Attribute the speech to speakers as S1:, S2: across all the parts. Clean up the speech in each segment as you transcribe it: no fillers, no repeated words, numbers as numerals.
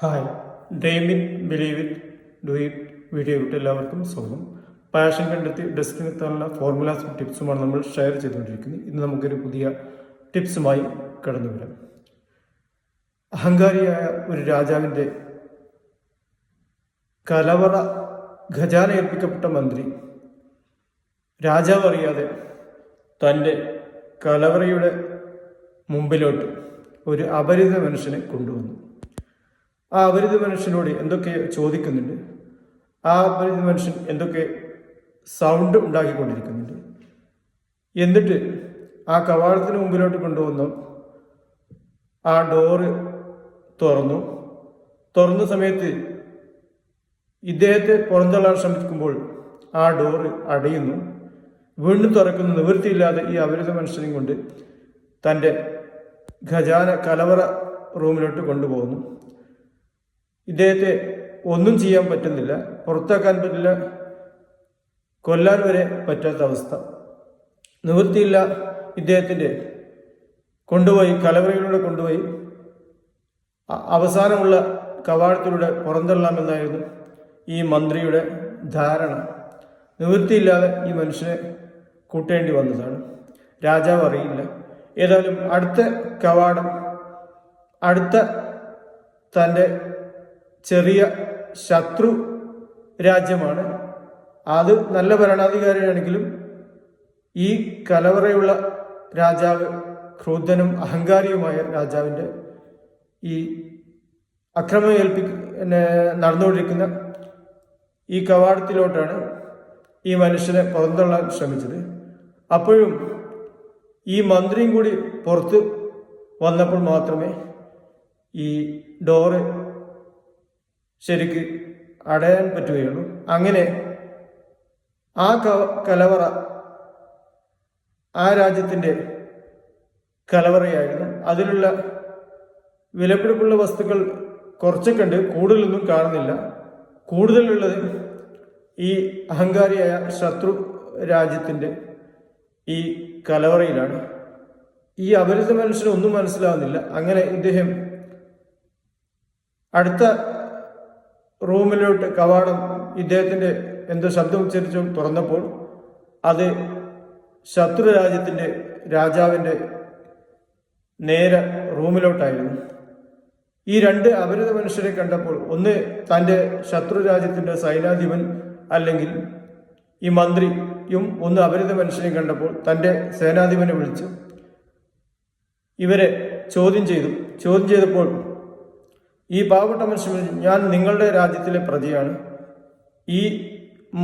S1: Hi, dream it believe it do it വീഡിയോയിലോട്ട് എല്ലാവർക്കും സ്വാഗതം. പാഷൻ കണ്ടെത്തി ഡെസ്റ്റിനെത്താനുള്ള ഫോർമുലാസും ടിപ്സുമാണ് നമ്മൾ ഷെയർ ചെയ്തുകൊണ്ടിരിക്കുന്നത്. ഇന്ന് നമുക്കൊരു പുതിയ ടിപ്സുമായി കടന്നു വരാം. അഹങ്കാരിയായ ഒരു രാജാവിൻ്റെ കലവറ ഖജാന ഏൽപ്പിക്കപ്പെട്ട മന്ത്രി രാജാവ് അറിയാതെ തൻ്റെ കലവറയുടെ മുമ്പിലോട്ട് ഒരു അപരിചിത മനുഷ്യനെ കൊണ്ടുവന്നു. ആ അപരിചിത മനുഷ്യനോട് എന്തൊക്കെ ചോദിക്കുന്നുണ്ട്. ആ അപരിചിത മനുഷ്യൻ എന്തൊക്കെ സൗണ്ട് ഉണ്ടാക്കിക്കൊണ്ടിരിക്കുന്നുണ്ട്. എന്നിട്ട് ആ കവാടത്തിന് മുമ്പിലോട്ട് കൊണ്ടുവന്നു. ആ ഡോറ് തുറന്ന സമയത്ത് ഇദ്ദേഹത്തെ പുറന്തള്ളാൻ ശ്രമിക്കുമ്പോൾ ആ ഡോറ് അടയുന്നു. വീണ്ടും തുറക്കുന്ന നിവൃത്തിയില്ലാതെ ഈ അപരിചിത മനുഷ്യനെയും കൊണ്ട് തൻ്റെ ഖജാന കലവറ റൂമിലോട്ട് കൊണ്ടുപോകുന്നു. ഇദ്ദേഹത്തെ ഒന്നും ചെയ്യാൻ പറ്റുന്നില്ല, പുറത്താക്കാൻ പറ്റില്ല, കൊല്ലാൻ വരെ പറ്റാത്ത അവസ്ഥ. നിവൃത്തിയില്ല. ഇദ്ദേഹത്തിൻ്റെ കൊണ്ടുപോയി കലവറയിലൂടെ കൊണ്ടുപോയി അവസാനമുള്ള കവാടത്തിലൂടെ പുറന്തള്ളാമെന്നായിരുന്നു ഈ മന്ത്രിയുടെ ധാരണ. നിവൃത്തിയില്ലാതെ ഈ മനുഷ്യനെ കൂട്ടേണ്ടി വന്നതാണ്. രാജാവ് അറിയില്ല. ഏതായാലും അടുത്ത കവാടം അടുത്ത തൻ്റെ ചെറിയ ശത്രു രാജ്യമാണ്. അത് നല്ല ഭരണാധികാരിയാണെങ്കിലും ഈ കലവറയുള്ള രാജാവ് ക്രൂദ്ധനും അഹങ്കാരിയുമായ രാജാവിൻ്റെ ഈ അക്രമം നടന്നുകൊണ്ടിരിക്കുന്ന ഈ കവാടത്തിലോട്ടാണ് ഈ മനുഷ്യനെ പുറന്തള്ളാൻ ശ്രമിച്ചത്. അപ്പോഴും ഈ മന്ത്രിയും കൂടി പുറത്ത് വന്നപ്പോൾ മാത്രമേ ഈ ഡോറ് ശരിക്ക് അടയാൻ പറ്റുകയുള്ളൂ. അങ്ങനെ ആ കലവറ ആ രാജ്യത്തിൻ്റെ കലവറയായിരുന്നു. അതിലുള്ള വിലപിടിപ്പുള്ള വസ്തുക്കൾ കുറച്ചൊക്കെ ഉണ്ട്, കൂടുതലൊന്നും കാണുന്നില്ല. കൂടുതലുള്ളത് ഈ അഹങ്കാരിയായ ശത്രു രാജ്യത്തിൻ്റെ ഈ കലവറയിലാണ്. ഈ അപരിചിത മനുഷ്യന് ഒന്നും മനസ്സിലാവുന്നില്ല. അങ്ങനെ ഇദ്ദേഹം അടുത്ത റൂമിലോട്ട് കവാടം ഇദ്ദേഹത്തിൻ്റെ എന്തോ ശബ്ദം ഉച്ചരിച്ചു തുറന്നപ്പോൾ അത് ശത്രു രാജ്യത്തിൻ്റെ രാജാവിൻ്റെ നേരെ റൂമിലോട്ടായിരുന്നു. ഈ രണ്ട് അപരിചിത മനുഷ്യരെ കണ്ടപ്പോൾ ഒന്ന് തൻ്റെ ശത്രു രാജ്യത്തിൻ്റെ സൈനാധിപൻ അല്ലെങ്കിൽ ഈ മന്ത്രിയും ഒന്ന് അപരിചിത മനുഷ്യനെ കണ്ടപ്പോൾ തൻ്റെ സേനാധിപനെ വിളിച്ചു ഇവരെ ചോദ്യം ചെയ്തപ്പോൾ ഈ പാവപ്പെട്ട മനുഷ്യൻ, ഞാൻ നിങ്ങളുടെ രാജ്യത്തിലെ പ്രജയാണ്. ഈ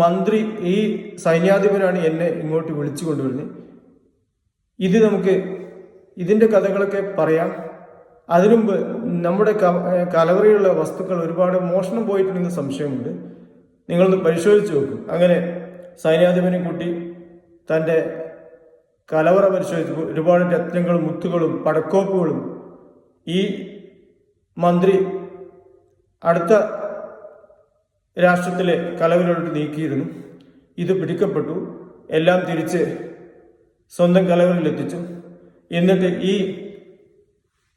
S1: മന്ത്രി ഈ സൈന്യാധിപനാണ് എന്നെ ഇങ്ങോട്ട് വിളിച്ചു കൊണ്ടുവരുന്നത്. ഇതിൻ്റെ കഥകളൊക്കെ പറയാം. അതിനുമുമ്പ് നമ്മുടെ കലവറയുള്ള വസ്തുക്കൾ ഒരുപാട് മോഷണം പോയിട്ടുണ്ടെന്ന് സംശയമുണ്ട്. നിങ്ങളൊന്ന് പരിശോധിച്ച് നോക്കും. അങ്ങനെ സൈന്യാധിപനെ കൂട്ടി തൻ്റെ കലവറ പരിശോധിച്ചപ്പോൾ ഒരുപാട് രത്നങ്ങളും മുത്തുകളും പടക്കോപ്പുകളും ഈ മന്ത്രി അടുത്ത രാഷ്ട്രത്തിലെ കലവറയിലോട്ട് നീക്കിയിരുന്നു. ഇത് പിടിക്കപ്പെട്ടു. എല്ലാം തിരിച്ച് സ്വന്തം കലവറയിലെത്തിച്ചു. എന്നിട്ട് ഈ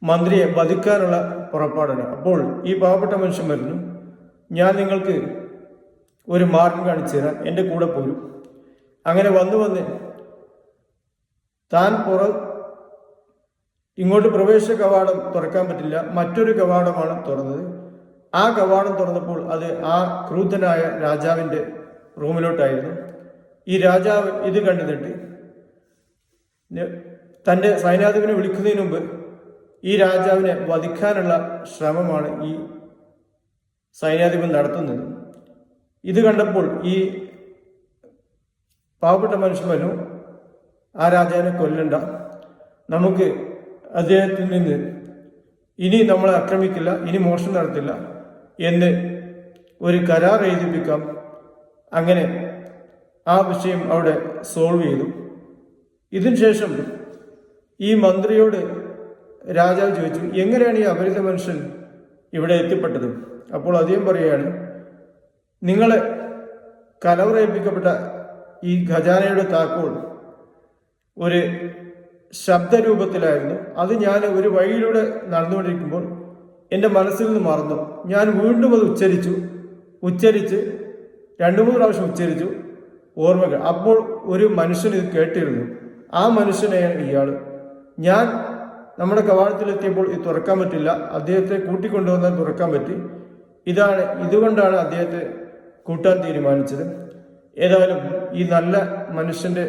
S1: മന്ത്രിയെ വധിക്കാനുള്ള പുറപ്പാടാണ്. അപ്പോൾ ഈ പാവപ്പെട്ട മനുഷ്യൻ വരുന്നു, ഞാൻ നിങ്ങൾക്ക് ഒരു മാർഗം കാണിച്ചു തരാം, എൻ്റെ കൂടെ പോരും. അങ്ങനെ വന്ന് താൻ ഇങ്ങോട്ട് പ്രവേശ കവാടം തുറക്കാൻ പറ്റില്ല, മറ്റൊരു കവാടമാണ് തുറന്നത്. ആ കവാടം തുറന്നപ്പോൾ അത് ആ ക്രൂദ്ധനായ രാജാവിൻ്റെ റൂമിലോട്ടായിരുന്നു. ഈ രാജാവ് ഇത് കണ്ടുനിട്ട് തൻ്റെ സൈന്യാധിപനെ വിളിക്കുന്നതിന് മുമ്പ് ഈ രാജാവിനെ വധിക്കാനുള്ള ശ്രമമാണ് ഈ സൈന്യാധിപൻ നടത്തുന്നത്. ഇത് കണ്ടപ്പോൾ ഈ പാവപ്പെട്ട മനുഷ്യൻ പറഞ്ഞു, ആ രാജാവിനെ കൊല്ലണ്ട, നമുക്ക് അദ്ദേഹത്തിൽ നിന്ന് ഇനി നമ്മളെ ആക്രമിക്കില്ല, ഇനി മോഷണം നടത്തില്ല എന്ന് ഒരു കരാർ എഴുതിപ്പിക്കാം. അങ്ങനെ ആ വിഷയം അവിടെ സോൾവ് ചെയ്തു. ഇതിനുശേഷം ഈ മന്ത്രിയോട് രാജാവ് ചോദിച്ചു, എങ്ങനെയാണ് ഈ അപരിചിത മനുഷ്യൻ ഇവിടെ എത്തിപ്പെട്ടത്? അപ്പോൾ അദ്ദേഹം പറയുകയാണ്, നിങ്ങളെ കലവറയേൽപ്പിക്കപ്പെട്ട ഈ ഖജാനയുടെ താക്കോൽ ഒരു ശബ്ദരൂപത്തിലായിരുന്നു. അത് ഞാൻ ഒരു വഴിയിലൂടെ നടന്നുകൊണ്ടിരിക്കുമ്പോൾ എൻ്റെ മനസ്സിൽ നിന്ന് മറന്നു. ഞാൻ വീണ്ടും അത് ഉച്ചരിച്ച് 2-3 പ്രാവശ്യം ഉച്ചരിച്ചു. ഓർമ്മകൾ. അപ്പോൾ ഒരു മനുഷ്യൻ ഇത് കേട്ടിരുന്നു. ആ മനുഷ്യനെയാണ് ഇയാൾ. ഞാൻ നമ്മുടെ കവാടത്തിലെത്തിയപ്പോൾ ഇത് തുറക്കാൻ പറ്റില്ല. അദ്ദേഹത്തെ കൂട്ടിക്കൊണ്ടുവന്നാൽ തുറക്കാൻ പറ്റി. ഇതുകൊണ്ടാണ് അദ്ദേഹത്തെ കൂട്ടാൻ തീരുമാനിച്ചത്. ഏതായാലും ഈ നല്ല മനുഷ്യന്റെ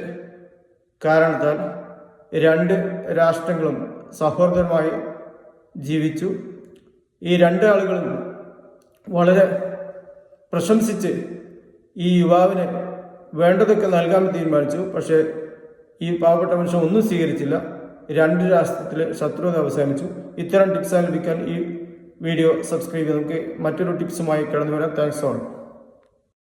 S1: കാരണത്താൽ 2 രാഷ്ട്രങ്ങളും സഹോദരമായി ജീവിച്ചു. ഈ 2 ആളുകളും വളരെ പ്രശംസിച്ച് ഈ യുവാവിന് വേണ്ടതൊക്കെ നൽകാൻ തീരുമാനിച്ചു. പക്ഷേ ഈ പാവപ്പെട്ട മനുഷ്യൻ ഒന്നും സ്വീകരിച്ചില്ല. 2 രാഷ്ട്രത്തിലെ ശത്രുത അവസാനിച്ചു. ഇത്തരം ടിപ്സ് ലഭിക്കാൻ ഈ വീഡിയോ സബ്സ്ക്രൈബ് ചെയ്ത് നമുക്ക് മറ്റൊരു ടിപ്സുമായി കടന്നു വരാം. Thanks all.